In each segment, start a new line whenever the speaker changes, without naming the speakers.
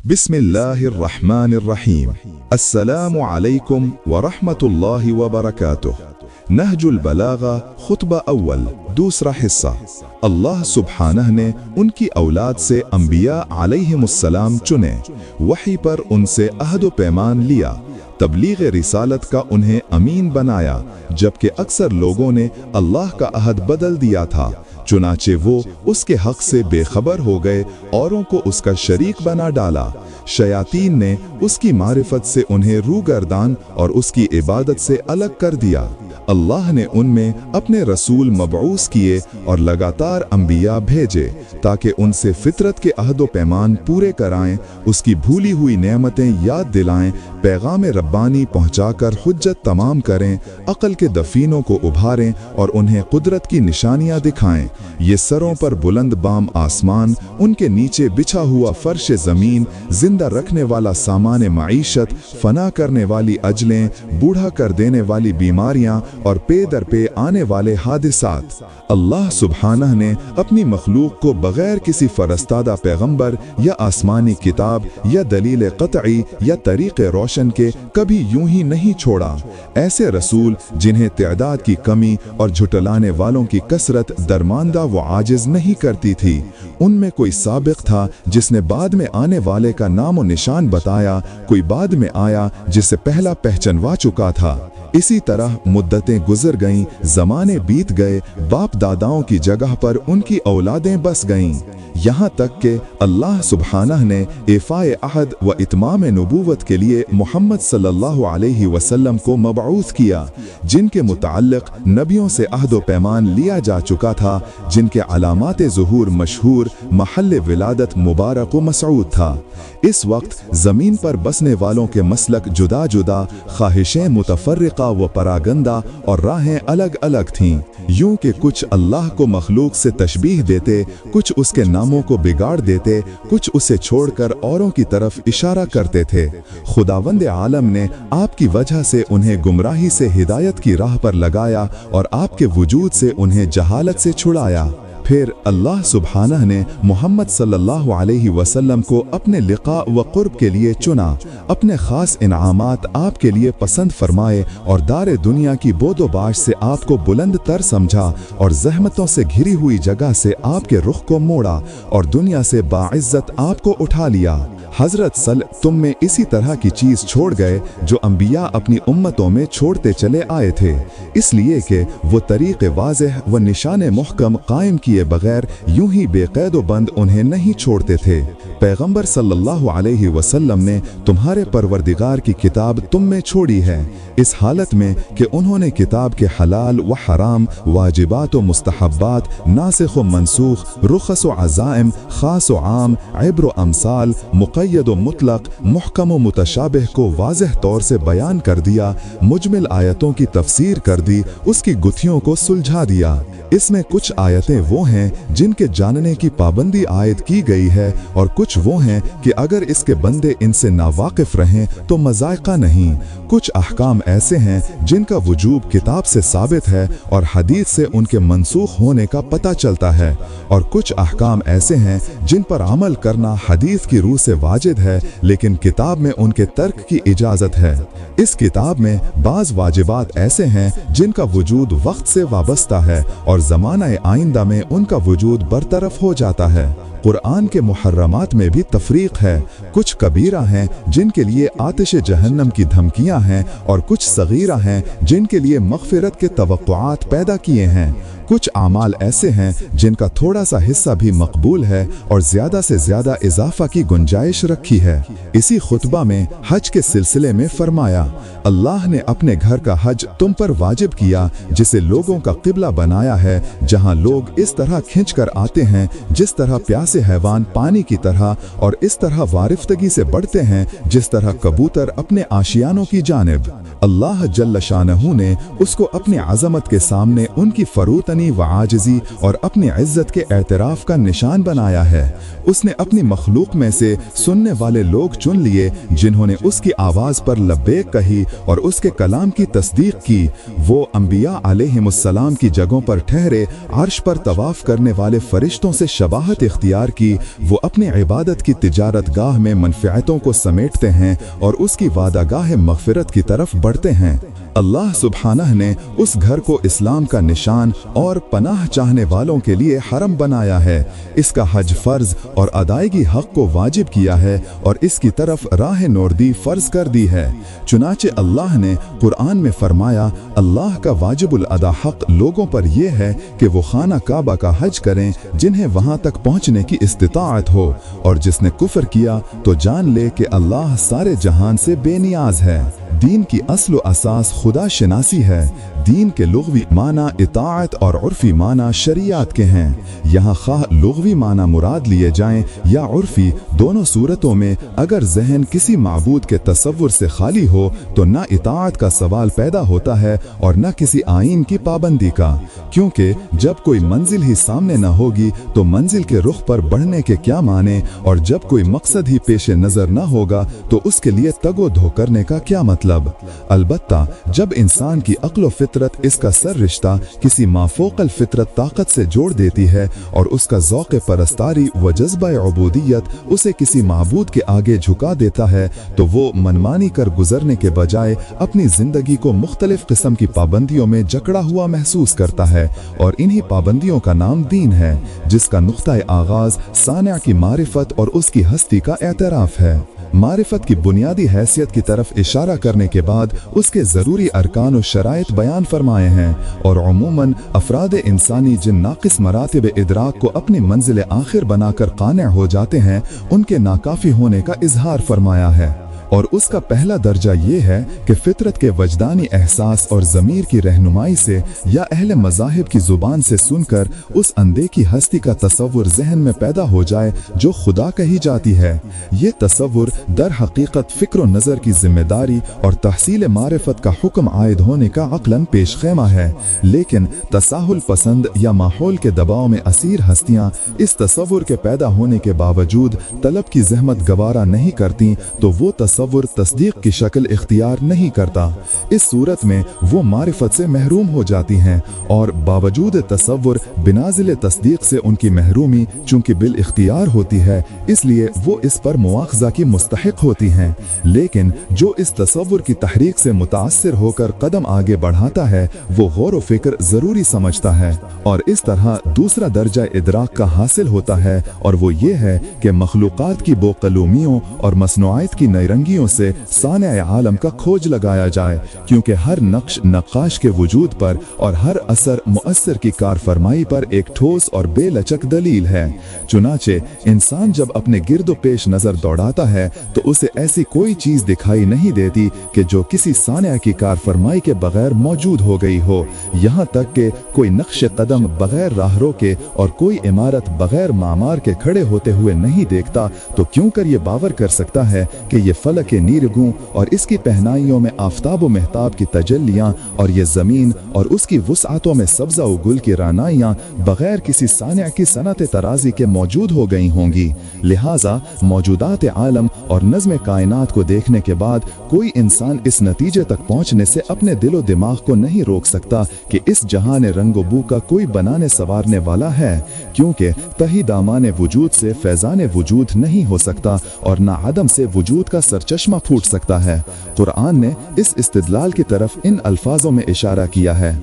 बिस्मिल्लाहिर्रहमानिर्रहीम। अस्सलामु अलैकुम व रहमतुल्लाहि व बरकातुह। नहजुल बलागा खुतबा अव्वल, दूसरा हिस्सा। अल्लाह सुब्हानह ने उनकी औलाद से अंबिया अलैहिमुस्सलाम चुने, वही पर उनसे अहद व पैमान लिया, तबलीग रिसालत का उन्हें अमीन बनाया, जबकि अक्सर लोगों ने अल्लाह का अहद बदल दिया था। चुनाचे वो उसके हक से बेखबर हो गए, औरों को उसका शरीक बना डाला। शयातीन ने उसकी मारिफत से उन्हें रूगर्दान और उसकी इबादत से अलग कर दिया। अल्लाह ने उनमें अपने रसूल मबऊस किए और लगातार अंबिया भेजे ताकि उनसे फितरत के अहद व पैमान पूरे कराएं, उसकी भूली हुई नेमतें याद दिलाएं, पैगाम रब्बानी पहुंचाकर हुज्जत तमाम करें, अक्ल के दफीनों को उभारें और उन्हें कुदरत की निशानियां दिखाएं। ये सरों पर बुलंद बाम आसमान, उनके नीचे बिछा हुआ फर्श ज़मीन, जिंदा रखने वाला सामान माईशत, फना करने वाली अजलें, बूढ़ा कर देने वाली बीमारियां और पे दर पे आने वाले हादिसात। अल्लाह सुब्हानह ने अपनी मखलूक को बगैर किसी फरस्तादा पैगंबर या आसमानी किताब या दलील क़तई या तरीक़े रोशन के कभी यूं ही नहीं छोड़ा। ऐसे रसूल जिन्हें तादाद की कमी और झुटलाने वालों की कसरत दरमानदा व आजिज नहीं करती थी। उनमें कोई साबिक था जिसने बाद में आने वाले का नाम व निशान बताया, कोई बाद में आया जिसे पहला पहचानवा चुका था। इसी तरह मुद्दतें गुजर गईं, ज़माने बीत गए, बाप दादाओं की जगह पर उनकी औलादें बस गईं, यहाँ तक कि अल्लाह सुब्हानह ने इफ़ाए अहद व इत्माम नबूवत के लिए मोहम्मद सल्लल्लाहु अलैहि वसल्लम को मबऊस किया, जिनके मुताल्लिक़ नबियों से अहद व पैमान लिया जा चुका था, जिनके अलामात ज़ुहूर मशहूर, महल विलादत मुबारक व मसऊद था। इस वक्त ज़मीन पर बसने वालों के मसलक जुदा जुदा, ख्वाहिशें मुतफर्रिक़ा व परागंदा और राहें अलग अलग थीं। यूं कि कुछ अल्लाह को मखलूक से तशबीह देते, कुछ उसके नामों को बिगाड़ देते, कुछ उसे छोड़कर औरों की तरफ इशारा करते थे। खुदावंद आलम ने आपकी वजह से उन्हें गुमराही से हिदायत की राह पर लगाया और आपके वजूद से उन्हें जहालत से छुड़ाया। फिर अल्लाह सुब्हानह ने मोहम्मद सल्लल्लाहु अलैहि वसल्लम को अपने लिक़ा व क़ुर्ब के लिए चुना, अपने ख़ास इनामात आपके लिए पसंद फरमाए और दारे दुनिया की बोदोबाश से आपको बुलंद तर समझा और ज़हमतों से घिरी हुई जगह से आपके रुख को मोड़ा और दुनिया से बाइज़्ज़त आपको उठा लिया। हज़रत तुम में इसी तरह की चीज़ छोड़ गए जो अंबिया अपनी उम्मतों में छोड़ते चले आए थे, इसलिए कि वो तरीक़े वाज़ेह व निशाने मुहकम कायम किए बगैर यूं ही बेक़ैद व बंद उन्हें नहीं छोड़ते थे। पैगंबर सल्लल्लाहु अलैहि वसल्लम ने तुम्हारे परवरदिगार की किताब तुम में छोड़ी है, इस हालत में कि उन्होंने किताब के हलाल व हराम, वाजिबात व मुस्तहब्बात, नासिख व मनसूख, रुख़स व अज़ाइम, ख़ास व आम, इब्र व अमसाल, मुक़य्यद व मुतलक़, मुहकम व मुतशाबिह को वाज़ेह तौर से बयान कर दिया, मुजमिल आयतों की तफसीर कर दी, उसकी गुत्थियों को सुलझा दिया। इसमें कुछ आयतें वो हैं जिनके जानने की पाबंदी आयत की गई है और कुछ वो हैं कि अगर इसके बंदे इनसे नावाकिफ रहें तो मज़ायक़ा नहीं। कुछ अहकाम ऐसे हैं जिनका वजूब किताब से साबित है और हदीस से उनके मनसूख होने का पता चलता है, और कुछ अहकाम ऐसे हैं जिन पर अमल करना हदीस की रूह से वाजिब है लेकिन किताब में उनके तर्क की इजाज़त है। इस किताब में बाज़ वाजिबात ऐसे हैं जिनका वजूद वक्त से वाबस्ता है और ज़माना आइंदा में उनका वजूद बरतरफ हो जाता है। कुरान के मुहर्रमात में भी तफरीक है, कुछ कबीरा हैं जिनके लिए आतिश जहन्नम की धमकियां हैं और कुछ सगीरा हैं जिनके लिए मग़फ़िरत के तवक्कुआत पैदा किए हैं। कुछ आमाल ऐसे हैं जिनका थोड़ा सा हिस्सा भी मकबूल है और ज़्यादा से ज़्यादा इजाफा की गुंजाइश रखी है। इसी खुतबा में हज के सिलसिले में फरमाया, अल्लाह ने अपने घर का हज तुम पर वाजिब किया, जिसे लोगों का क़िबला बनाया है, जहां लोग इस तरह खिंच कर आते हैं जिस तरह प्यासे हैवान पानी की तरह, और इस तरह वारिफ्तगी से बढ़ते हैं जिस तरह कबूतर अपने आशियानों की जानिब। अल्लाह जल्ल शानहू ने उसको अपनी अज़मत के सामने उनकी फरूतनी कमतरी व आजिज़ी और अपनी इज़्ज़त के एतराफ़ का निशान बनाया है। उसने अपनी मखलूक में से सुनने वाले लोग चुन लिए जिन्होंने उसकी आवाज़ पर लब्बैक कही और उसके कलाम की तस्दीक की। वो अंबिया अलैहिमुस्सलाम की जगहों पर ठहरे अर्श पर तवाफ़ करने वाले फरिश्तों से शबाहत इख्तियार की। वो अपनी इबादत की तिजारत गाह में मनफ़ियतों को समेटते हैं और उसकी वादागाह मग़फ़िरत की तरफ बढ़ते हैं। अल्लाह सुब्हानह ने उस घर को इस्लाम का निशान और पनाह चाहने वालों के लिए हरम बनाया है। इसका हज फ़र्ज और अदायगी हक़ को वाजिब किया है और इसकी तरफ राह नोर्दी फ़र्ज कर दी है। चुनाचे अल्लाह ने कुरान में फरमाया, अल्लाह का वाजिबुल अदा हक़ लोगों पर यह है कि वो खाना काबा का हज करें जिन्हें वहाँ तक पहुँचने की इस्तिताअत हो, और जिसने कुफ्र किया तो जान ले कि अल्लाह सारे जहान से बेनियाज है। दीन की अस्ल असास खुदा शनासी है। दीन के लुग़वी माना इताअत और उर्फ़ी माना शरीयत के हैं। यहाँ खाह लुग़वी माना मुराद लिए जाएं या उर्फ़ी, दोनों सूरतों में अगर जहन किसी माबूद के तसव्वुर से खाली हो तो न इताअत का सवाल पैदा होता है और न किसी आइन की पाबंदी का, क्योंकि जब कोई मंजिल ही सामने न होगी तो मंजिल के रुख पर बढ़ने के क्या माने, और जब कोई मकसद ही पेश नज़र न होगा तो उसके लिए तगो धो करने का क्या मतलब। अलबत्ता जब इंसान की अक्ल फितरत इसका सर रिश्ता किसी माफोकल फितरत ताकत से जोड़ देती है और उसका ज़ौक़ परस्तारी व जज्बा उबूदियत उसे किसी माबूद के आगे झुका देता है, तो वो मनमानी कर गुजरने के बजाय अपनी ज़िंदगी को मुख्तलिफ किस्म की पाबंदियों में जकड़ा हुआ महसूस करता है। और इन्हीं पाबंदियों का नाम दीन है, जिसका नुक्ता आगाज़ सानिया की मारिफत और उसकी हस्ती का एतराफ़ है। मारिफत की बुनियादी हैसियत की तरफ इशारा करने के बाद उसके ज़रूरी अरकान और शराइत बयान फरमाए हैं, और उमूमन अफराद इंसानी जिन नाक़िस मरातिब इदराक को अपनी मंजिल आखिर बनाकर काने हो जाते हैं, उनके नाकाफ़ी होने का इजहार फरमाया है। और उसका पहला दर्जा ये है कि फितरत के वजदानी एहसास और ज़मीर की रहनुमाई से या अहले मज़ाहिब की ज़ुबान से सुनकर उस अंधे की हस्ती का तसव्वुर जहन में पैदा हो जाए जो खुदा कही जाती है। ये तसव्वुर दर हकीकत फ़िक्र व नज़र की जिम्मेदारी और तहसील मारिफत का हुक्म आयद होने का अक़लन पेश ख़ैमा है, लेकिन तसाहुल पसंद या माहौल के दबाव में असीर हस्तियाँ इस तसव्वुर के पैदा होने के बावजूद तलब की ज़हमत गवारा नहीं करती, तो वो तसव्वुर तस्दीक की शक्ल इख्तियार नहीं करता। इस सूरत में वो मारिफत से महरूम हो जाती हैं, और बावजूद तसव्वुर बिनाजिल तस्दीक से उनकी महरूमी चूँकि बिल इख्तियार होती है, इसलिए वो इस पर मुआखज़ा की मुस्तहिक होती हैं। लेकिन जो इस तसव्वुर की तहरीक से मुतासिर होकर कदम आगे बढ़ाता है, वो गौर व फिक्र ज़रूरी समझता है, और इस तरह दूसरा दर्जा इदराक का हासिल होता है, और वो ये है कि मखलूक़ात की बोकलूमियों और मसनूआत की नईरंगियों से साने आलम का खोज लगाया जाए, क्योंकि हर नक्श नक्काश के वजूद पर और हर असर मुअस्सिर की कारफरमाई पर एक ठोस और बेलचक दलील है। चुनाचे इंसान जब अपने गिरदो पेश नज़र दौड़ाता है तो उसे ऐसी कोई चीज़ दिखाई नहीं देती कि जो किसी सानिया की कारफरमाई के बगैर मौजूद हो गई हो। यहाँ तक कि कोई नक्श कदम बगैर राहरो के और कोई इमारत बगैर मामार के खड़े होते हुए नहीं देखता, तो क्यों कर ये बावर कर सकता है कि ये फलक के नीरगूं और इसकी पहनाइयों में आफताब व महताब की तजल्लियाँ और ये ज़मीन और उसकी वुसअतों में सब्ज़ा व गुल की रानाइयाँ बगैर किसी सानिया की सनत तराजी के मौजूद हो गई होंगी। लिहाजा मौजूदात आलम और नज़्म कायनात को देखने के बाद कोई इंसान इस नतीजे तक पहुँचने से अपने दिलो दिमाग को नहीं रोक सकता कि इस जहान रंगो बू का कोई बनाने संवारने वाला है, क्योंकि तही दामाने वजूद से फैज़ान वजूद नहीं हो सकता और ना आदम से वजूद का सरचश्मा फूट सकता है। कुरान ने इस इस्तिदलाल की तरफ इन अल्फाजों में इशारा किया है,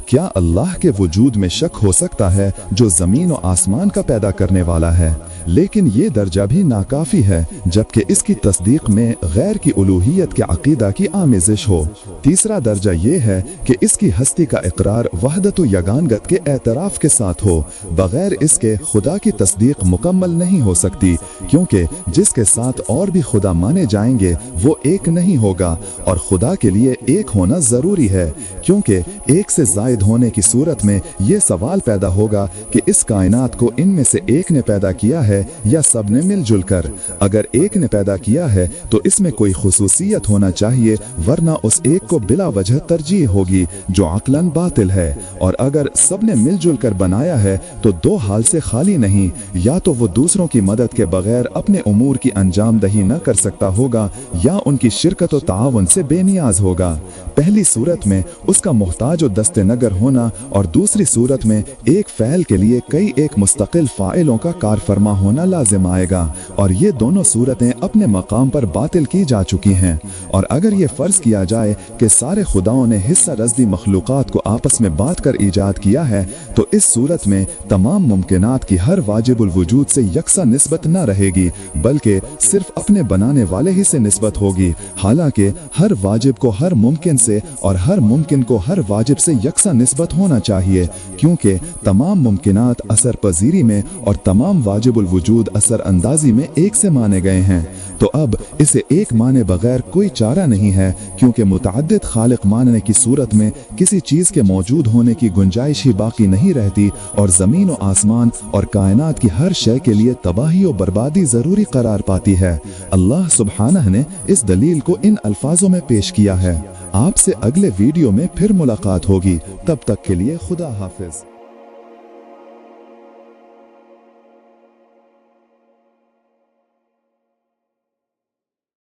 क्या अल्लाह के वजूद में शक हो सकता है जो ज़मीन और आसमान का पैदा करने वाला है। लेकिन ये दर्जा भी नाकाफ़ी है, जबकि इसकी तस्दीक में गैर की उलूहियत के अकीदा की आमेज़िश हो। तीसरा दर्जा ये है कि इसकी हस्ती का इकरार वहदत व यगानगत के एतराफ़ के साथ हो। बगैर इसके खुदा की तस्दीक मुकम्मल नहीं हो सकती, क्योंकि जिसके साथ और भी खुदा माने जाएंगे वो एक नहीं होगा, और खुदा के लिए एक होना ज़रूरी है, क्योंकि एक से ज़ायद वाहिद होने की सूरत में ये सवाल पैदा होगा कि इस कायनात को इनमें से एक ने पैदा किया है या सब ने मिलजुल कर। अगर एक ने पैदा किया है तो इसमें कोई खुसूसियत होना चाहिए, वरना उस एक को बिला वजह तरजीह होगी जो अक्लन बातिल है। और अगर सब ने मिलजुल कर बनाया है तो दो हाल से खाली नहीं, या तो वो दूसरों की मदद के बगैर अपने उमूर की अंजाम दही न कर सकता होगा या उनकी शिरकत और ताउन से बेनियाज होगा। पहली सूरत में उसका मोहताज और दस्ते नगर होना और दूसरी सूरत में एक फ़ैल के लिए कई एक मुस्तकिल फ़ाइलों का कारफरमा होना लाजिम आएगा, और ये दोनों सूरतें अपने मकाम पर बातिल की जा चुकी हैं। और अगर ये फ़र्ज़ किया जाए कि सारे खुदाओं ने हिस्सा रज़दी मखलूक़ात को आपस में बांट कर ईजाद किया है, तो इस सूरत में तमाम मुमकिनात की हर वाजिबुल वजूद से यकसा निस्बत न रहेगी, बल्कि सिर्फ अपने बनाने वाले ही से निस्बत होगी। हालांकि हर वाजिब को हर मुमकिन से और हर मुमकिन को हर वाजिब से यकसा निस्बत होना चाहिए, क्योंकि तमाम मुमकिनात असर पजीरी में और तमाम वाजिबुल वजूद असर अंदाजी में एक से माने गए हैं। तो अब इसे एक माने बगैर कोई चारा नहीं है, क्योंकि मुतअद्दिद खालिक मानने की सूरत में किसी चीज़ के मौजूद होने की गुंजाइश ही बाकी नहीं रहती, और ज़मीन और आसमान और कायनात की हर शय के लिए तबाही और बर्बादी ज़रूरी करार पाती है। अल्लाह सुब्हानह ने इस दलील को इन अल्फाजों में पेश किया है। आपसे अगले वीडियो में फिर मुलाकात होगी, तब तक के लिए खुदा हाफिज।